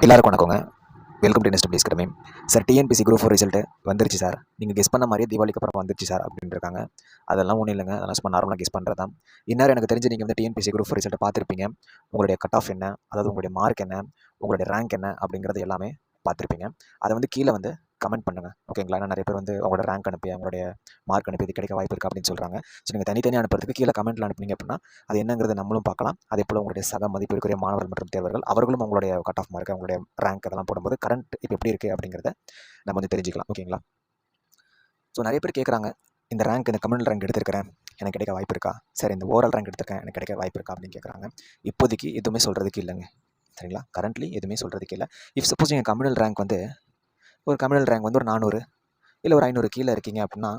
எல்லாருக்கும் வணக்கங்க. Welcome to இன்ஸ்டபிள் ஸ்கிரமேம். சார், டிஎன்பிசி குரூப் 4 ரிசல்ட்டு வந்துருச்சு சார். நீங்கள் கெஸ் பண்ண மாதிரியே தீபாவளிக்கு அப்புறம் வந்துருச்சு சார் அப்படின்னு இருக்காங்க. அதெல்லாம் ஒன்றும் இல்லைங்க. அதெல்லாம் சும்மா நார்மலாக கெஸ் பண்ணுறது தான். இந்நேரம் எனக்கு தெரிஞ்சு நீங்கள் வந்து டிஎன்பிசி குரூப் 4 ரிசல்ட்டை பார்த்துருப்பீங்க. உங்களுடைய கட் ஆஃப் என்ன, அதாவது உங்களுடைய மார்க் என்ன, உங்களுடைய ரேங்க் என்ன அப்படிங்கிறது எல்லாமே பார்த்துருப்பீங்க. அதை வந்து கீழே வந்து கமெண்ட் பண்ணுங்கள், ஓகேங்களா? ஏன்னா நிறைய பேர் வந்து அவங்களோட ரேங்க் அனுப்பி, அவங்களுடைய மார்க் அனுப்பி இது கிடைக்க வாய்ப்பு இருக்குது அப்படின்னு சொல்கிறாங்க. ஸோ நீங்கள் தனித்தனியாக அனுப்புறதுக்கு கீழே கமெண்ட்டில் அனுப்புனீங்க அப்படின்னா அது என்னங்கிறத நம்மளும் பார்க்கலாம். அதே போல் உங்களுடைய சக மதிப்பிற்குரிய மாணவர்கள் மற்றும் தேர்வர்கள் அவர்களும் அவங்களுடைய கட் ஆஃப் மார்க், அவங்களுடைய ரேங்க் அதெல்லாம் போடும்போது கரண்ட் இப்போ எப்படி இருக்குது அப்படிங்கிறத நம்ம வந்து தெரிஞ்சுக்கலாம், ஓகேங்களா? ஸோ நிறைய பேர் கேட்குறாங்க, இந்த ரேங்க், இந்த கம்யூனல் ரேங்க் எடுத்திருக்கிறேன், எனக்கு கிடைக்க வாய்ப்பு இருக்கா? சரி, இந்த ஓவரால் ரேங்க் எடுத்திருக்கேன், எனக்கு கிடைக்க வாய்ப்பு இருக்கா அப்படின்னு கேட்குறாங்க. இப்போதைக்கு எதுவுமே சொல்கிறதுக்கு இல்லைங்க, சரிங்களா? கரண்ட்லி எதுவுமே சொல்கிறதுக்கு இல்லை. இஃப் சப்போஸ் நீங்கள் கம்யூனல் ரேங்க் வந்து ஒரு 400 இல்லை ஒரு 500 கீழே இருக்கீங்க அப்படின்னா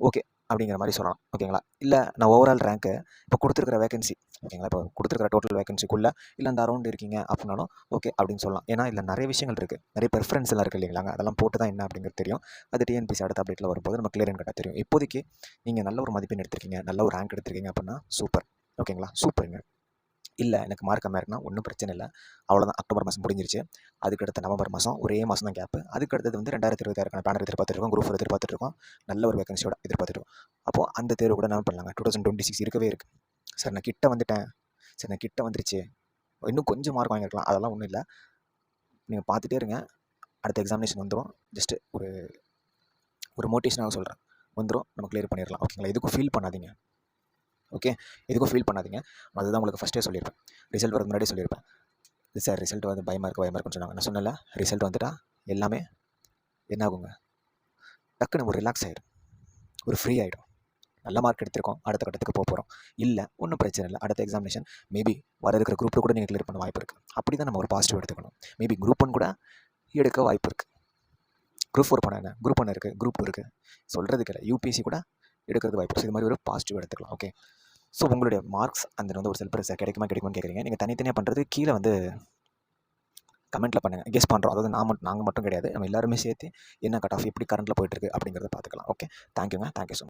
ஓகே அப்படிங்கிற மாதிரி சொல்லலாம், ஓகேங்களா? இல்லை நான் ஓவரால் ரேங்க்கு இப்போ கொடுத்துருக்கிற வேகன்சி, ஓகேங்களா, இப்போ கொடுத்துருக்கிற டோட்டல் வேகன்சிக்குள்ளே இல்லை அந்த அரௌண்ட் இருக்கீங்க அப்படின்னாலும் ஓகே அப்படின்னு சொல்லலாம். ஏன்னா இதில் நிறைய விஷயங்கள் இருக்குது, நிறைய ப்ரிஃபரன்ஸ் எல்லாம் இருக்குது இல்லைங்களாங்க. அதெல்லாம் போட்டு தான் என்ன அப்படிங்கிறது தெரியும். அது டிஎன்பிசி அடுத்த அப்டேட்டில் வரும்போது நம்ம கிளியர் கட்டாக தெரியும். இப்போதைக்கு நீங்கள் நல்ல ஒரு மதிப்பெண் எடுத்திருக்கீங்க, நல்ல ஒரு ரேங்க் எடுத்திருக்கீங்க அப்படின்னா சூப்பர், ஓகேங்களா? சூப்பருங்க. இல்லை எனக்கு மார்க் கம்மியாக இருக்குன்னா ஒன்றும் பிரச்சனை இல்லை, அவ்வளோதான். அக்டோபர் மாதம் முடிஞ்சிருச்சு. அதுக்கடுத்த நவம்பர் மாதம் ஒரே மாதம் தான் கேப்பு. அதுக்கடுத்தது வந்து 2026 பேனர் எதிர்பார்த்துருக்கோம், குரூப் 4 எதிர்பார்த்துருக்கோம், நல்ல ஒரு வேகன்சியோட எதிர்பார்த்துருக்கோம். அப்போது அந்த தேர்வு கூட என்ன பண்ணலாங்க, 2026 இருக்கவே இருக்குது. சார் நான் கிட்ட வந்துட்டேன், சரி நான் கிட்ட வந்துருச்சு, இன்னும் கொஞ்சம் மார்க் வாங்கியிருக்கலாம், அதெல்லாம் ஒன்றும் இல்லை. நீங்கள் பார்த்துட்டே இருங்க, அடுத்த எக்ஸாமினேஷன் வந்துடும். ஜஸ்ட்டு ஒரு ஒரு மோட்டிவேஷனாக சொல்கிறேன், வந்துடும், நம்ம கிளியர் பண்ணிடலாம், ஓகேங்களா? எதுக்கும் ஃபீல் பண்ணாதீங்க, ஓகே? எதுக்கும் ஃபீல் பண்ணாதீங்க. அதுதான் உங்களுக்கு ஃபஸ்ட்டே சொல்லியிருப்பேன், ரிசல்ட் வரது முன்னாடியே சொல்லியிருப்பேன். சார் ரிசல்ட் வந்து பயமாக இருக்குன்னு சொன்னாங்க. நான் சொன்னல, ரிசல்ட் வந்துட்டா எல்லாமே என்ன ஆகுங்க, டக்குன்னு ஒரு ரிலாக்ஸ் ஆகிடும், ஒரு ஃப்ரீ ஆகிடும். நல்ல மார்க் எடுத்திருக்கோம், அடுத்த கட்டத்துக்கு போக போகிறோம். இல்லை ஒன்றும் பிரச்சனை இல்லை, அடுத்த எக்ஸாமினேஷன் மேபி வர இருக்கிற குரூப் கூட நீங்கள் கிளியர் பண்ண வாய்ப்பு இருக்குது. அப்படி தான் நம்ம ஒரு பாசிட்டிவ் எடுத்துக்கணும். மேபி குரூப் 1 கூட எடுக்க வாய்ப்பு இருக்குது. குரூப் 4 போனால் என்ன, குரூப் 1 இருக்குது, குரூப் 2 இருக்குது, சொல்கிறதுக்கு இல்லை, யூபிஎஸ்சி கூட எடுக்கிறது வாய்ப்பு. இது மாதிரி ஒரு பாசிட்டிவ் எடுத்துக்கலாம், ஓகே? ஸோ உங்களுடைய மார்க்ஸ் அந்த வந்து ஒரு செல்ஃப் சார் கிடைக்குமான்னு கேட்குறீங்க. நீங்கள் தனித்தனியாக பண்ணுறது கீழே வந்து கமெண்ட்டில் பண்ணுங்கள், கெஸ் பண்ணுறோம். அதாவது நாங்கள் மட்டும் கிடையாது, நம்ம எல்லாருமே சேர்த்து என்ன கட் ஆஃப் எப்படி கரண்ட்டில் போயிட்டுருக்கு அப்படிங்கிறத பார்த்துக்கலாம், ஓகே? தேங்க்யூங்க, தேங்க்யூ ஸோ மச்.